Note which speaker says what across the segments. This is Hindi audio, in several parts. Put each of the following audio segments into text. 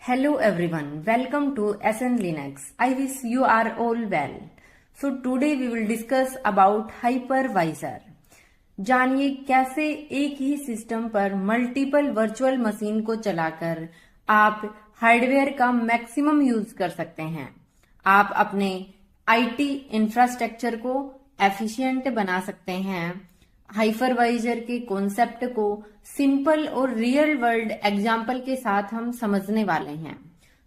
Speaker 1: Hello everyone, welcome to SN Linux. I wish you are all well. So today we will discuss about hypervisor. जानिए कैसे एक ही सिस्टम पर मल्टीपल वर्चुअल मशीन को चलाकर आप हार्डवेयर का मैक्सिमम यूज कर सकते हैं। आप अपने आईटी इंफ्रास्ट्रक्चर को एफिशिएंट बना सकते हैं। हाइपरवाइजर के कॉन्सेप्ट को सिंपल और रियल वर्ल्ड एग्जाम्पल के साथ हम समझने वाले हैं।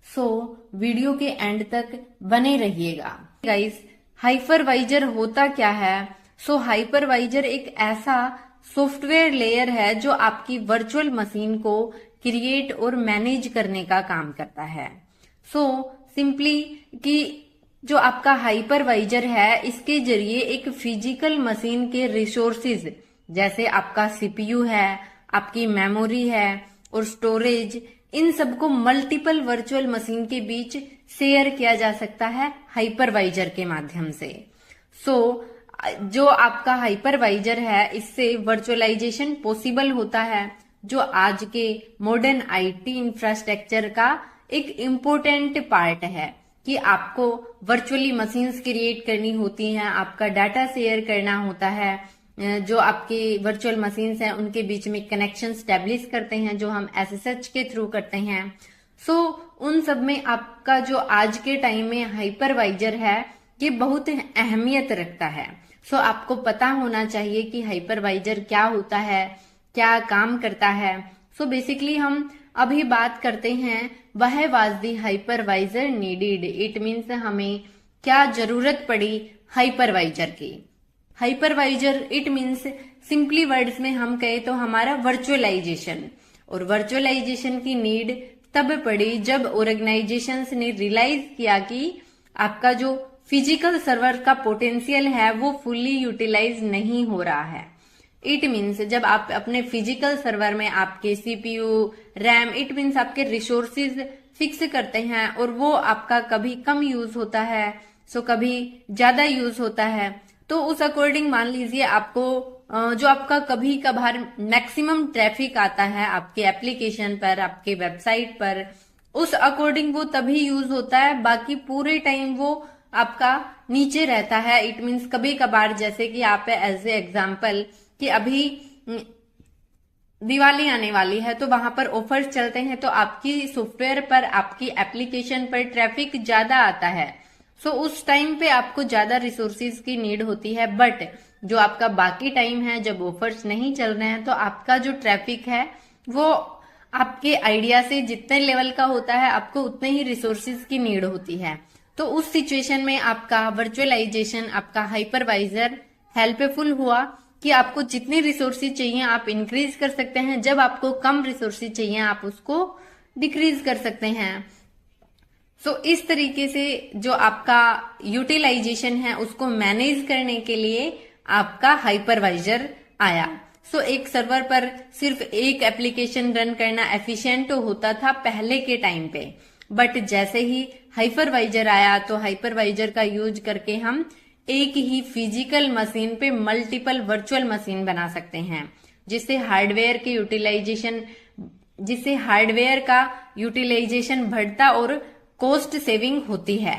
Speaker 1: सो वीडियो के एंड तक बने रहिएगा। गाइस, हाइपरवाइजर होता क्या है? हाइपरवाइजर एक ऐसा सॉफ्टवेयर लेयर है जो आपकी वर्चुअल मशीन को क्रिएट और मैनेज करने का काम करता है। सिंपली कि जो आपका हाइपरवाइजर है, इसके जरिए एक फिजिकल मशीन के रिसोर्सेज जैसे आपका सीपीयू है, आपकी मेमोरी है और स्टोरेज, इन सबको मल्टीपल वर्चुअल मशीन के बीच शेयर किया जा सकता है हाइपरवाइजर के माध्यम से। जो आपका हाइपरवाइजर है, इससे वर्चुअलाइजेशन पॉसिबल होता है, जो आज के मॉडर्न आईटी इंफ्रास्ट्रक्चर का एक इम्पोर्टेंट पार्ट है कि आपको वर्चुअली मशीन्स क्रिएट करनी होती हैं, आपका डाटा शेयर करना होता है, जो आपकी वर्चुअल मशीन्स हैं उनके बीच में कनेक्शन स्टैब्लिश करते हैं, जो हम एसएसएच के थ्रू करते हैं। उन सब में आपका जो आज के टाइम में हाइपरवाइजर है, ये बहुत अहमियत रखता है। आपको पता होना चाहिए कि हाइपरवाइजर क्या होता है, क्या काम करता है। बेसिकली हम अभी बात करते हैं वह was the hypervisor needed. It means हमें क्या जरूरत पड़ी हाइपरवाइजर की। Hypervisor it means simply words में हम कहे तो हमारा वर्चुअलाइजेशन, और वर्चुअलाइजेशन की नीड तब पड़ी जब ऑर्गेनाइजेशंस ने रियलाइज किया कि आपका जो फिजिकल सर्वर का पोटेंशियल है वो फुल्ली यूटिलाइज नहीं हो रहा है। इट मीन्स जब आप अपने फिजिकल सर्वर में आपके सीपीयू, रैम, इट मीन्स आपके रिसोर्सेज फिक्स करते हैं और वो आपका कभी कम यूज होता है, कभी ज्यादा यूज होता है, तो उस अकॉर्डिंग मान लीजिए आपको जो आपका कभी कभार मैक्सिमम ट्रैफिक आता है आपके एप्लीकेशन पर, आपके वेबसाइट पर, उस अकॉर्डिंग वो तभी यूज होता है, बाकी पूरे टाइम वो आपका नीचे रहता है। इट मीन्स कभी कभार, जैसे कि आप एज ए एग्जाम्पल कि अभी दिवाली आने वाली है तो वहां पर ऑफर्स चलते हैं, तो आपकी सॉफ्टवेयर पर, आपकी एप्लीकेशन पर ट्रैफिक ज्यादा आता है। उस टाइम पे आपको ज्यादा रिसोर्सेज की नीड होती है। बट जो आपका बाकी टाइम है, जब ऑफर्स नहीं चल रहे हैं, तो आपका जो ट्रैफिक है वो आपके आइडिया से जितने लेवल का होता है, आपको उतने ही रिसोर्सेज की नीड होती है। तो उस सिचुएशन में आपका वर्चुअलाइजेशन, आपका हाइपरवाइजर हेल्पफुल हुआ कि आपको जितने रिसोर्सेज चाहिए आप इंक्रीज कर सकते हैं, जब आपको कम रिसोर्सेज चाहिए आप उसको डिक्रीज कर सकते हैं। इस तरीके से जो आपका यूटिलाइजेशन है उसको मैनेज करने के लिए आपका हाइपरवाइजर आया। एक सर्वर पर सिर्फ एक एप्लीकेशन रन करना एफिशिएंट होता था पहले के टाइम पे, बट जैसे ही हाइपरवाइजर आया तो हाइपरवाइजर का यूज करके हम एक ही फिजिकल मशीन पे मल्टीपल वर्चुअल मशीन बना सकते हैं, जिससे हार्डवेयर का यूटिलाइजेशन बढ़ता और कॉस्ट सेविंग होती है।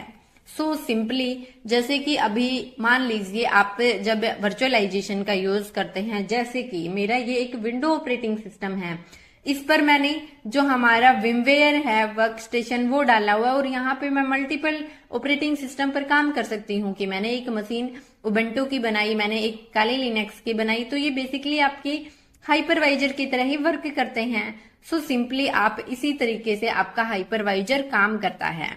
Speaker 1: सिंपली जैसे कि अभी मान लीजिए आप जब वर्चुअलाइजेशन का यूज करते हैं, जैसे कि मेरा ये एक विंडो ऑपरेटिंग सिस्टम है, इस पर मैंने जो हमारा विमवेयर है वर्क स्टेशन वो डाला हुआ है, और यहाँ पे मैं मल्टीपल ऑपरेटिंग सिस्टम पर काम कर सकती हूँ कि मैंने एक मशीन उबंटू की बनाई, मैंने एक काली लिनक्स की बनाई, तो ये बेसिकली आपके हाइपरवाइजर की तरह ही वर्क करते हैं। सिंपली आप इसी तरीके से आपका हाइपरवाइजर काम करता है।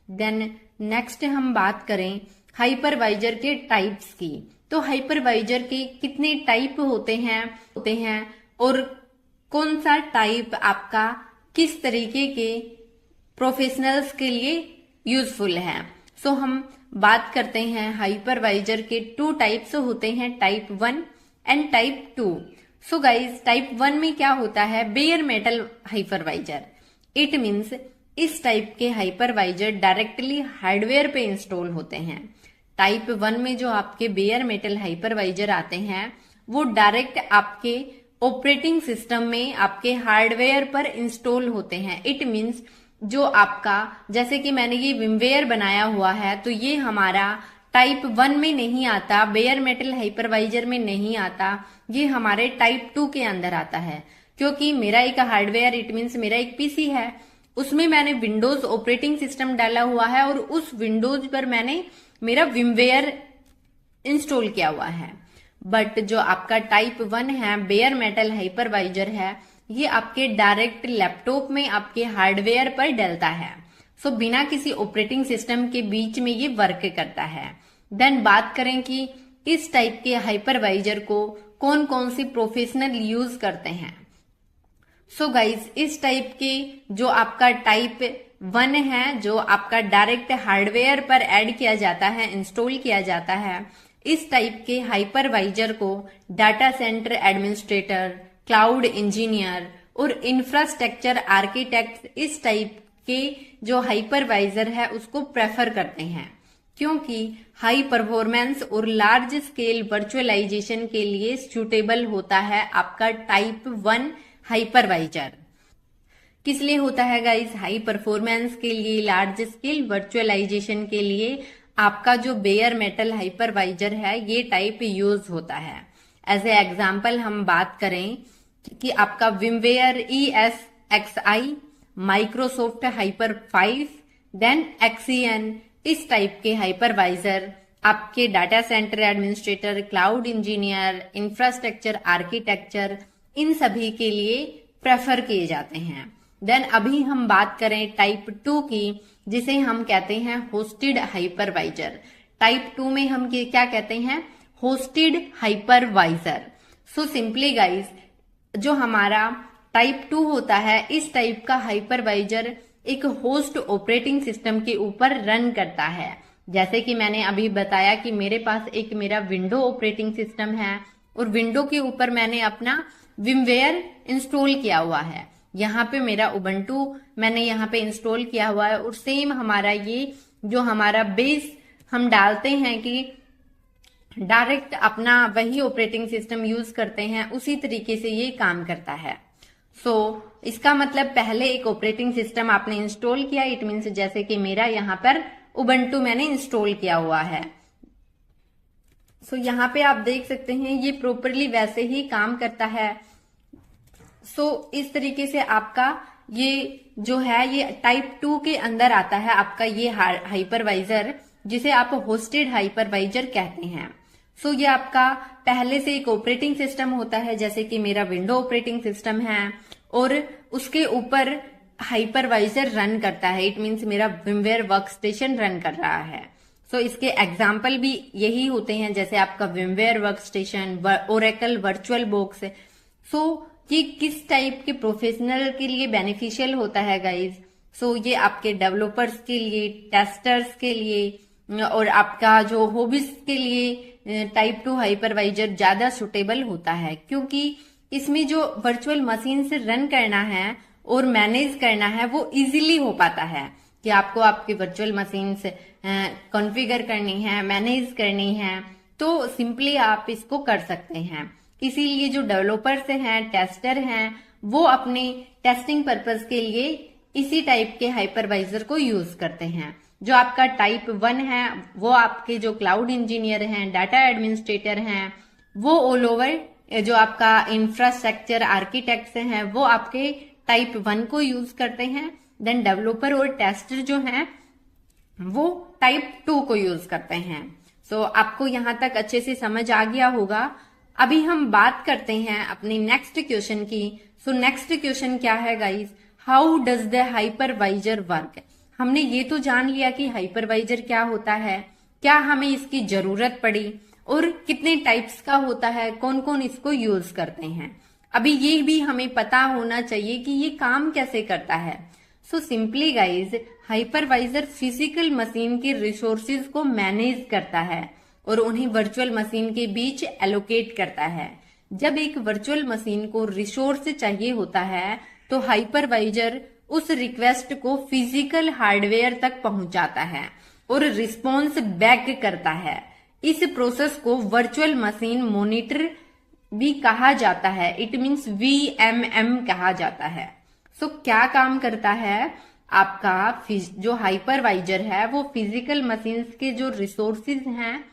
Speaker 1: देन नेक्स्ट हम बात करें हाइपरवाइजर के टाइप्स की। तो हाइपरवाइजर के कितने टाइप होते हैं और कौन सा टाइप आपका किस तरीके के प्रोफेशनल्स के लिए यूजफुल है। हम बात करते हैं हाइपरवाइजर के 2 टाइप्स होते हैं, type 1 and type 2। Guys, type 1 में क्या होता है? Bear metal hypervisor. It means इस टाइप के हाइपरवाइजर डायरेक्टली हार्डवेयर पे इंस्टॉल होते हैं। टाइप 1 में जो आपके बेयर मेटल हाइपरवाइजर आते हैं वो डायरेक्ट आपके ऑपरेटिंग सिस्टम में, आपके हार्डवेयर पर इंस्टॉल होते हैं। इट मीन्स जो आपका, जैसे कि मैंने ये विमवेयर बनाया हुआ है, तो ये हमारा टाइप 1 में नहीं आता, बेयर मेटल हाइपरवाइजर में नहीं आता, ये हमारे टाइप 2 के अंदर आता है। क्योंकि मेरा एक हार्डवेयर, इट मीन्स मेरा एक पीसी है, उसमें मैंने विंडोज ऑपरेटिंग सिस्टम डाला हुआ है और उस विंडोज पर मैंने मेरा विमवेयर इंस्टॉल किया हुआ है। बट जो आपका टाइप 1 है, बेयर मेटल हाइपरवाइजर है, ये आपके डायरेक्ट लैपटॉप में आपके हार्डवेयर पर डलता है। सो बिना किसी ऑपरेटिंग सिस्टम के बीच में ये वर्क करता है। देन बात करें कि इस टाइप के हाइपरवाइजर को कौन कौन सी प्रोफेशनल यूज करते हैं। सो गाइज, इस टाइप के जो आपका टाइप 1 है, जो आपका डायरेक्ट हार्डवेयर पर ऐड किया जाता है, इंस्टॉल किया जाता है, इस टाइप के हाइपरवाइजर को data center administrator, cloud engineer और इंफ्रास्ट्रक्चर आर्किटेक्ट इस टाइप के जो हाइपरवाइजर है उसको प्रेफर करते हैं, क्योंकि हाई परफॉर्मेंस और लार्ज स्केल वर्चुअलाइजेशन के लिए सूटेबल होता है आपका टाइप 1 हाइपरवाइजर। किस लिए होता है गाइस? हाई परफॉर्मेंस के लिए, लार्ज स्केल वर्चुअलाइजेशन के लिए आपका जो बेयर मेटल हाइपरवाइजर है ये टाइप यूज होता है। एज ए एग्जाम्पल हम बात करें कि आपका VMware ESXi, Microsoft hyper 5, then XEN, इस टाइप के हाइपरवाइजर आपके data center administrator, cloud engineer, infrastructure architecture, इन सभी के लिए प्रेफर किए जाते हैं। देन अभी हम बात करें टाइप 2 की, जिसे हम कहते हैं होस्टेड हाइपरवाइजर। टाइप 2 में हम क्या कहते हैं? Hosted hypervisor. So simply guys, जो हमारा टाइप 2 होता है, इस टाइप का हाइपरवाइजर एक होस्ट ऑपरेटिंग सिस्टम के ऊपर रन करता है। जैसे कि मैंने अभी बताया कि मेरे पास एक मेरा विंडो ऑपरेटिंग सिस्टम है और विंडो के ऊपर मैंने अपना विमवेयर इंस्टॉल किया हुआ है। यहाँ पे मेरा उबंटू मैंने यहाँ पे इंस्टॉल किया हुआ है और सेम हमारा ये जो हमारा बेस हम डालते हैं कि डायरेक्ट अपना वही ऑपरेटिंग सिस्टम यूज करते हैं, उसी तरीके से ये काम करता है। सो इसका मतलब पहले एक ऑपरेटिंग सिस्टम आपने इंस्टॉल किया, इट मीन्स जैसे कि मेरा यहाँ पर उबंटू मैंने इंस्टॉल किया हुआ है। सो यहाँ पे आप देख सकते हैं ये प्रॉपरली वैसे ही काम करता है। सो इस तरीके से आपका ये जो है ये टाइप 2 के अंदर आता है आपका ये हाइपरवाइजर, जिसे आप होस्टेड हाइपरवाइजर कहते हैं। सो ये आपका पहले से एक ऑपरेटिंग सिस्टम होता है, जैसे कि मेरा विंडो ऑपरेटिंग सिस्टम है, और उसके ऊपर हाइपरवाइजर रन करता है। इट मीन्स मेरा विमवेयर वर्कस्टेशन रन कर रहा है। सो इसके एग्जाम्पल भी यही होते हैं, जैसे आपका विमवेयर वर्कस्टेशन, ओरेकल वर्चुअल बॉक्स। सो ये किस टाइप के प्रोफेशनल के लिए बेनिफिशियल होता है गाइज? सो ये आपके डेवलपर्स के लिए, टेस्टर्स के लिए और आपका जो हॉबीज के लिए टाइप 2 हाइपरवाइजर ज्यादा सुटेबल होता है, क्योंकि इसमें जो वर्चुअल मशीन से रन करना है और मैनेज करना है वो इजीली हो पाता है कि आपको आपकी वर्चुअल मशीन से कॉन्फ़िगर करनी है, मैनेज करनी है, तो सिंपली आप इसको कर सकते हैं। इसीलिए जो डेवलपर्स हैं, टेस्टर हैं, वो अपने टेस्टिंग पर्पस के लिए इसी टाइप के हाइपरवाइजर को यूज करते हैं। जो आपका टाइप 1 है वो आपके जो क्लाउड इंजीनियर हैं, डाटा एडमिनिस्ट्रेटर हैं, वो ऑल ओवर जो आपका इंफ्रास्ट्रक्चर आर्किटेक्ट्स हैं वो आपके टाइप 1 को यूज करते हैं। देन डेवलपर और टेस्टर जो हैं वो टाइप 2 को यूज करते हैं। सो आपको यहां तक अच्छे से समझ आ गया होगा। अभी हम बात करते हैं अपनी नेक्स्ट क्वेश्चन की। सो नेक्स्ट क्वेश्चन क्या है guys? How does the hypervisor work? हमने ये तो जान लिया कि हाइपरवाइजर क्या होता है, क्या हमें इसकी जरूरत पड़ी और कितने टाइप्स का होता है, कौन कौन इसको यूज करते हैं। अभी ये भी हमें पता होना चाहिए कि ये काम कैसे करता है। So simply guys, hypervisor physical machine के रिसोर्सेज को मैनेज करता है और उन्हें वर्चुअल मशीन के बीच एलोकेट करता है। जब एक वर्चुअल मशीन को रिसोर्स चाहिए होता है तो हाइपरवाइजर उस रिक्वेस्ट को फिजिकल हार्डवेयर तक पहुंचाता है और रिस्पॉन्स बैक करता है। इस प्रोसेस को वर्चुअल मशीन मॉनिटर भी कहा जाता है, इट मीन्स VMM कहा जाता है। सो क्या काम करता है? आपका जो हाइपरवाइजर है वो फिजिकल मशीन्स के जो रिसोर्सेज हैं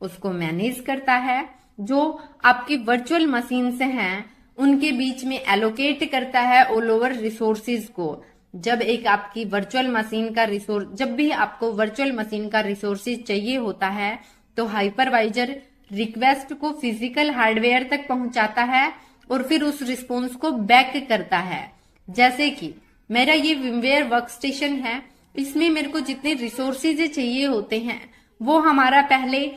Speaker 1: उसको मैनेज करता है, जो आपकी वर्चुअल मशीन्स हैं उनके बीच में एलोकेट करता है ऑल ओवर रिसोर्सेज को। जब एक आपकी वर्चुअल मशीन का रिसोर्स, जब भी आपको वर्चुअल मशीन का रिसोर्सेज चाहिए होता है तो हाइपरवाइजर रिक्वेस्ट को फिजिकल हार्डवेयर तक पहुंचाता है और फिर उस रिस्पॉन्स को बैक करता है। जैसे कि मेरा ये विमवेयर वर्कस्टेशन है, इसमें मेरे को जितने रिसोर्सेज चाहिए होते हैं वो हमारा पहले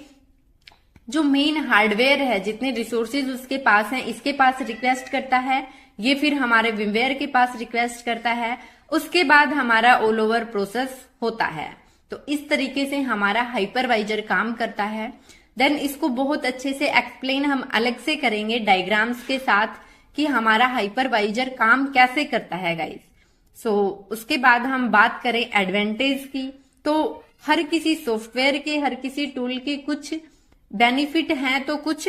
Speaker 1: जो मेन हार्डवेयर है, जितने रिसोर्सेज उसके पास हैं, इसके पास रिक्वेस्ट करता है, ये फिर हमारे विमवेयर के पास रिक्वेस्ट करता है, उसके बाद हमारा ऑल ओवर प्रोसेस होता है। तो इस तरीके से हमारा हाइपरवाइजर काम करता है। देन इसको बहुत अच्छे से एक्सप्लेन हम अलग से करेंगे डायग्राम्स के साथ कि हमारा हाइपरवाइजर काम कैसे करता है गाइस। उसके बाद हम बात करें एडवांटेज की, तो हर किसी सॉफ्टवेयर के, हर किसी टूल के कुछ बेनिफिट हैं तो कुछ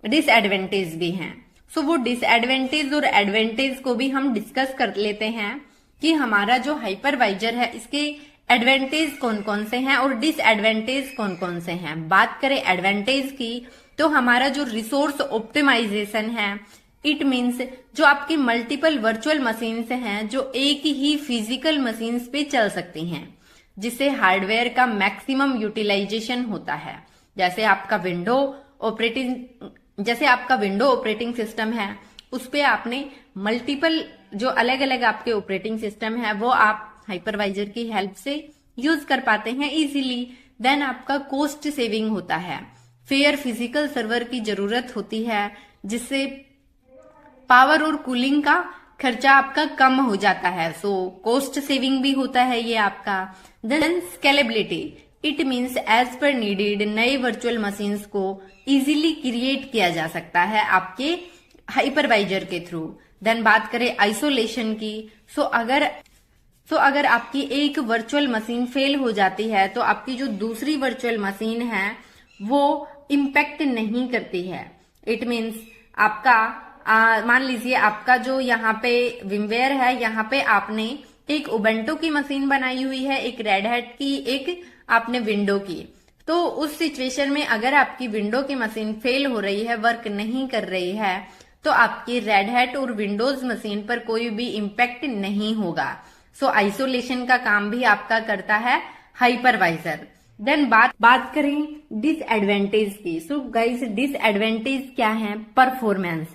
Speaker 1: डिसएडवांटेज भी हैं। वो डिसएडवांटेज और एडवांटेज को भी हम डिस्कस कर लेते हैं कि हमारा जो हाइपरवाइजर है इसके एडवांटेज कौन कौन से हैं और डिसएडवांटेज कौन कौन से हैं। बात करें एडवांटेज की तो हमारा जो रिसोर्स ऑप्टिमाइजेशन है, इट मीन्स जो आपके मल्टीपल वर्चुअल मशीन्स हैं जो एक ही फिजिकल मशीन्स पे चल सकती हैं, जिससे हार्डवेयर का मैक्सिमम यूटिलाइजेशन होता है। जैसे आपका विंडो ऑपरेटिंग सिस्टम है, उस पे आपने मल्टीपल जो अलग अलग आपके ऑपरेटिंग सिस्टम है वो आप हाइपरवाइजर की हेल्प से यूज कर पाते हैं इजीली। देन आपका कोस्ट सेविंग होता है, फेयर फिजिकल सर्वर की जरूरत होती है, जिससे पावर और कूलिंग का खर्चा आपका कम हो जाता है। कोस्ट सेविंग भी होता है ये आपका। Then scalability, it means as per needed नए वर्चुअल मशीन्स को इजीली क्रिएट किया जा सकता है आपके हाइपरवाइजर के थ्रू। देन बात करें आइसोलेशन की, अगर आपकी एक वर्चुअल मशीन फेल हो जाती है तो आपकी जो दूसरी वर्चुअल मशीन है वो इम्पैक्ट नहीं करती है। इट मीन्स आपका मान लीजिए आपका जो यहाँ पे विमवेयर है, यहाँ पे आपने एक उबंटू की मशीन बनाई हुई है, एक रेड हैट की, एक आपने विंडो की। तो उस सिचुएशन में अगर आपकी विंडो की मशीन फेल हो रही है, वर्क नहीं कर रही है, तो आपकी रेड हैट और विंडोज मशीन पर कोई भी इम्पैक्ट नहीं होगा। आइसोलेशन का काम भी आपका करता है हाइपरवाइजर। देन बात करें डिसएडवांटेज की। गाइस डिसएडवांटेज क्या है? Performance.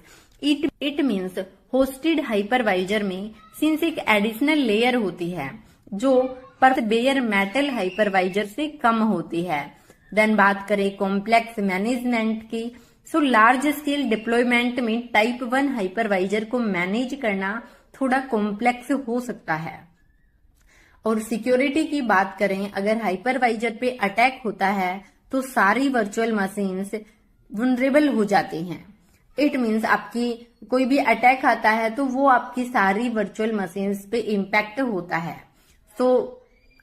Speaker 1: It means hosted hypervisor में सिंस एक एडिशनल लेयर होती है जो पर बेयर मेटल हाइपरवाइजर से कम होती है। देन बात करें कॉम्प्लेक्स मैनेजमेंट की। लार्ज स्केल डिप्लॉयमेंट में टाइप 1 हाइपरवाइजर को मैनेज करना थोड़ा कॉम्प्लेक्स हो सकता है। और सिक्योरिटी की बात करें, अगर हाइपरवाइजर पे अटैक होता है तो सारी वर्चुअल मशीन्स वनरेबल हो जाती हैं। इट मीन्स आपकी कोई भी अटैक आता है तो वो आपकी सारी वर्चुअल मशीन्स पे इम्पैक्ट होता है।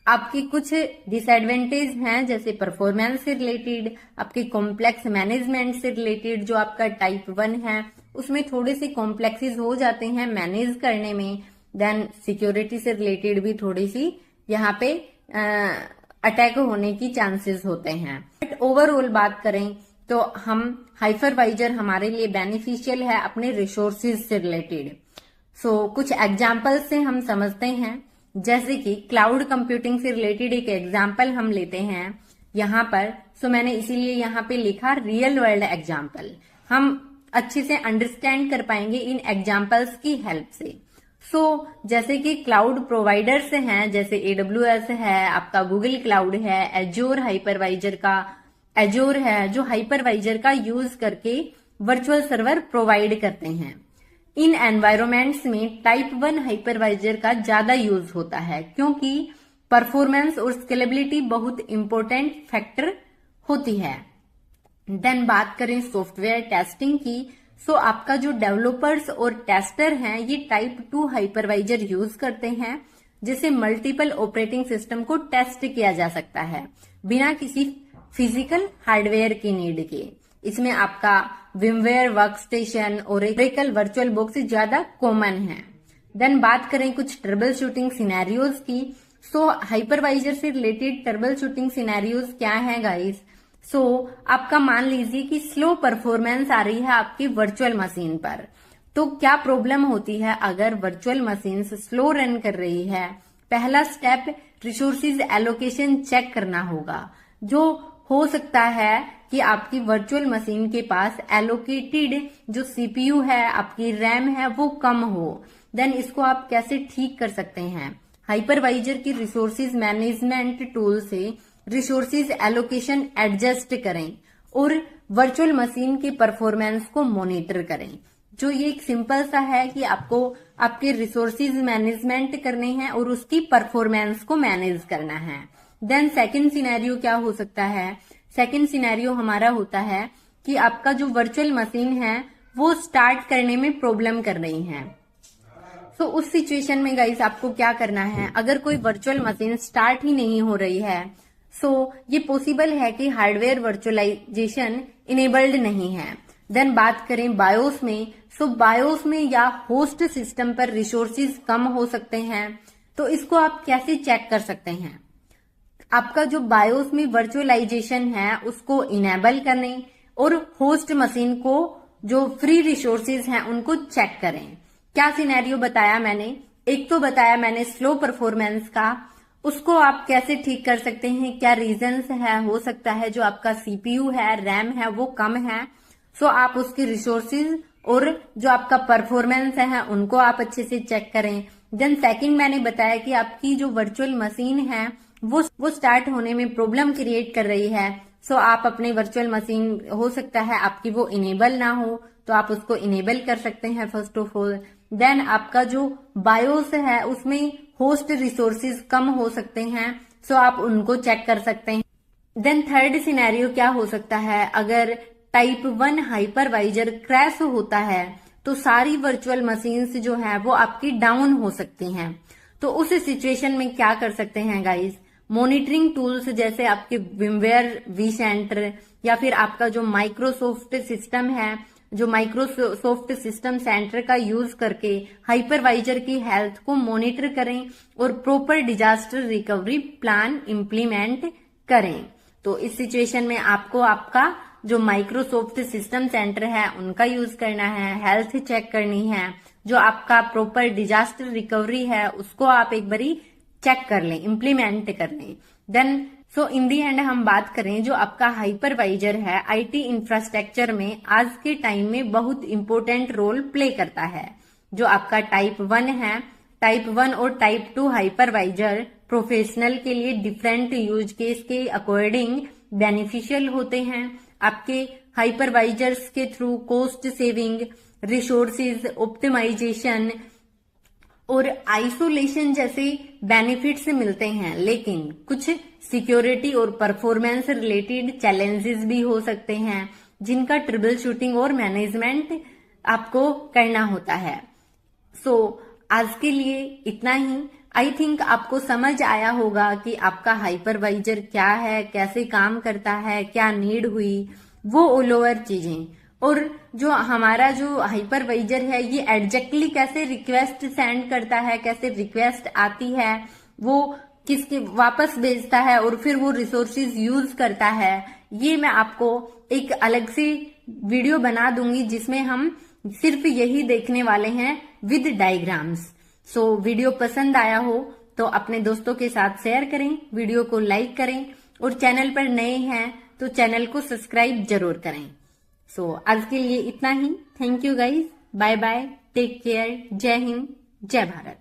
Speaker 1: आपकी कुछ डिसएडवांटेज हैं, जैसे परफॉर्मेंस से रिलेटेड, आपके कॉम्प्लेक्स मैनेजमेंट से रिलेटेड। जो आपका टाइप 1 है उसमें थोड़े से कॉम्प्लेक्सेस हो जाते हैं मैनेज करने में। देन सिक्योरिटी से रिलेटेड भी थोड़ी सी यहाँ पे अटैक होने की चांसेस होते हैं। बट ओवरऑल बात करें तो हम हाइपरवाइजर हमारे लिए बेनिफिशियल है अपने रिसोर्सेज से रिलेटेड। कुछ एग्जाम्पल से हम समझते हैं, जैसे कि क्लाउड कंप्यूटिंग से रिलेटेड एक एग्जाम्पल हम लेते हैं यहाँ पर। मैंने इसीलिए यहाँ पे लिखा रियल वर्ल्ड एग्जाम्पल। हम अच्छे से अंडरस्टैंड कर पाएंगे इन एग्जाम्पल्स की हेल्प से। जैसे कि क्लाउड प्रोवाइडर्स हैं, जैसे AWS है, आपका गूगल क्लाउड है, एजोर हाइपरवाइजर का एजोर है, जो हाइपरवाइजर का यूज करके वर्चुअल सर्वर प्रोवाइड करते हैं। इन एनवायरमेंट्स में टाइप 1 हाइपरवाइजर का ज्यादा यूज होता है, क्योंकि परफॉर्मेंस और स्केलेबिलिटी बहुत इंपॉर्टेंट फैक्टर होती है। देन बात करें सॉफ्टवेयर टेस्टिंग की। आपका जो डेवलपर्स और टेस्टर हैं ये टाइप 2 हाइपरवाइजर यूज करते हैं, जिससे मल्टीपल ऑपरेटिंग सिस्टम को टेस्ट किया जा सकता है बिना किसी फिजिकल हार्डवेयर की नीड के। इसमें आपका विमवेयर वर्कस्टेशन और ओरेकल वर्चुअल बॉक्स ज्यादा कॉमन है। देन बात करें कुछ ट्रबल शूटिंग सिनेरियोज की। सो हाइपरवाइजर से रिलेटेड ट्रबल शूटिंग सिनेरियोज क्या है गाइस? सो आपका मान लीजिए कि स्लो परफॉर्मेंस आ रही है आपकी वर्चुअल मशीन पर। तो क्या प्रॉब्लम होती है अगर वर्चुअल मशीन स्लो रन कर रही है? पहला स्टेप रिसोर्सेज एलोकेशन चेक करना होगा। जो हो सकता है कि आपकी वर्चुअल मशीन के पास एलोकेटेड जो सीपीयू है, आपकी रैम है, वो कम हो। देन इसको आप कैसे ठीक कर सकते हैं? हाइपरवाइजर की रिसोर्सेज मैनेजमेंट टूल से रिसोर्सेज एलोकेशन एडजस्ट करें और वर्चुअल मशीन के परफॉर्मेंस को मॉनिटर करें। जो ये एक सिंपल सा है कि आपको आपके रिसोर्सेज मैनेजमेंट करने हैं और उसकी परफॉर्मेंस को मैनेज करना है। देन सेकंड सिनेरियो क्या हो सकता है? सेकंड सिनेरियो हमारा होता है कि आपका जो वर्चुअल मशीन है वो स्टार्ट करने में प्रॉब्लम कर रही है। तो उस सिचुएशन में गाइस आपको क्या करना है? अगर कोई वर्चुअल मशीन स्टार्ट ही नहीं हो रही है, सो ये पॉसिबल है कि हार्डवेयर वर्चुअलाइजेशन इनेबल्ड नहीं है। देन बात करें बायोस में, सो बायोस में या होस्ट सिस्टम पर रिसोर्सेज कम हो सकते हैं। तो इसको आप कैसे चेक कर सकते हैं? आपका जो बायोस में वर्चुअलाइजेशन है उसको इनेबल करें और होस्ट मशीन को जो फ्री रिसोर्सेज हैं उनको चेक करें। क्या सिनेरियो बताया मैंने? एक तो बताया मैंने स्लो परफॉर्मेंस का, उसको आप कैसे ठीक कर सकते हैं, क्या रीजंस है? हो सकता है जो आपका सीपीयू है, रैम है, वो कम है। सो आप उसकी रिसोर्सेज और जो आपका परफॉर्मेंस है उनको आप अच्छे से चेक करें। देन सेकंड मैंने बताया कि आपकी जो वर्चुअल मशीन है वो स्टार्ट होने में प्रॉब्लम क्रिएट कर रही है। सो आप अपने वर्चुअल मशीन, हो सकता है आपकी वो इनेबल ना हो, तो आप उसको इनेबल कर सकते हैं फर्स्ट ऑफ ऑल। देन आपका जो बायोस है उसमें होस्ट रिसोर्सेज कम हो सकते हैं, सो आप उनको चेक कर सकते हैं। देन थर्ड सिनेरियो क्या हो सकता है? अगर टाइप 1 हाइपरवाइजर क्रैश होता है तो सारी वर्चुअल मशीन्स जो है वो आपकी डाउन हो सकती हैं। तो उस सिचुएशन में क्या कर सकते हैं गाइस? मॉनिटरिंग टूल्स जैसे आपके विमवेयर, वीसेंटर या फिर आपका जो माइक्रोसॉफ्ट सिस्टम है, जो माइक्रोसॉफ्ट सिस्टम सेंटर का यूज करके हाइपरवाइजर की हेल्थ को मॉनिटर करें और proper disaster recovery plan implement करें। तो इस सिचुएशन में आपको आपका जो माइक्रोसॉफ्ट सिस्टम सेंटर है उनका यूज करना है, हेल्थ चेक करनी है, जो आपका प्रॉपर डिजास्टर रिकवरी है उसको आप एक बारी चेक कर लें, इंप्लीमेंट कर लें। Then so in the and हम बात करें जो आपका हाइपरवाइजर है आईटी इंफ्रास्ट्रक्चर में आज के टाइम में बहुत इंपॉर्टेंट रोल प्ले करता है। जो आपका टाइप 1 है, टाइप 1 और टाइप 2 हाइपरवाइजर प्रोफेशनल के लिए डिफरेंट यूज केस के अकॉर्डिंग बेनिफिशियल होते हैं। आपके हाइपरवाइजर्स के through cost saving, resources optimisation और आइसोलेशन जैसे बेनिफिट्स मिलते हैं, लेकिन कुछ सिक्योरिटी और परफॉर्मेंस रिलेटेड चैलेंजेस भी हो सकते हैं जिनका ट्रबल शूटिंग और मैनेजमेंट आपको करना होता है। सो आज के लिए इतना ही। आई थिंक आपको समझ आया होगा कि आपका हाइपरवाइजर क्या है, कैसे काम करता है, क्या नीड हुई, वो ऑल ओवर चीजें। और जो हमारा जो हाइपरवाइजर है ये एग्जैक्टली कैसे रिक्वेस्ट सेंड करता है, कैसे रिक्वेस्ट आती है, वो किसके वापस भेजता है और फिर वो रिसोर्सेज यूज करता है, ये मैं आपको एक अलग से वीडियो बना दूंगी जिसमें हम सिर्फ यही देखने वाले हैं विद डायग्राम्स। सो वीडियो पसंद आया हो तो अपने दोस्तों के साथ शेयर करें, वीडियो को लाइक करें और चैनल पर नए हैं तो चैनल को सब्सक्राइब जरूर करें। सो आज के लिए इतना ही। Thank you guys, bye bye, take care, जय हिंद, जय भारत।